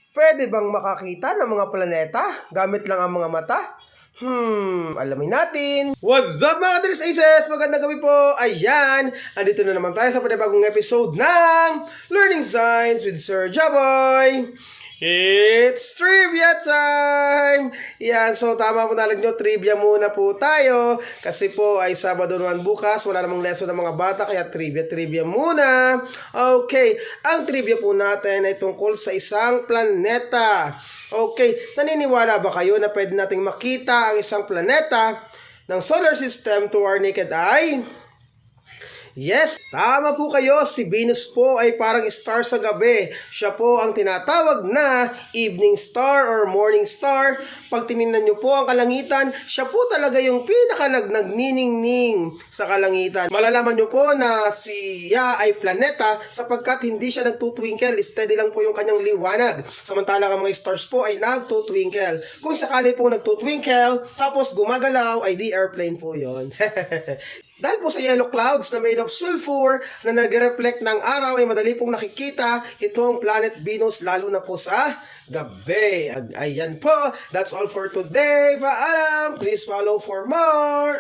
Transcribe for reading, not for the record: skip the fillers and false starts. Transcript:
Pwede bang makakita ng mga planeta gamit lang ang mga mata? Alamin natin. What's up mga Kadris Aces? Magandang gabi po. Ayan, andito na naman tayo sa panibagong episode ng Learning Science with Sir Jaboy. It's trivia time! Yan, so tama po nalang nyo, trivia muna po tayo. Kasi po ay Sabado naman bukas, wala namang lesson ng mga bata, kaya trivia muna. Okay, ang trivia po natin ay tungkol sa isang planeta. Okay, naniniwala ba kayo na pwede nating makita ang isang planeta ng solar system to our naked eye? Yes, tama po kayo. Si Venus po ay parang star sa gabi. Siya po ang tinatawag na evening star or morning star. Pag tinignan nyo po ang kalangitan, siya po talaga yung nagniningning sa kalangitan. Malalaman nyo po na siya ay planeta sapagkat hindi siya nagtutwinkle. Steady lang po yung kanyang liwanag. Samantalang ang mga stars po ay nagtutwinkle. Kung sakali po nagtutwinkle, tapos gumagalaw, ay di airplane po yon. Dahil po sa yellow clouds na made of sulfur na nag-reflect ng araw ay madali pong nakikita itong planet Venus lalo na po sa gabi. Ayan po. That's all for today. Paalam. Please follow for more.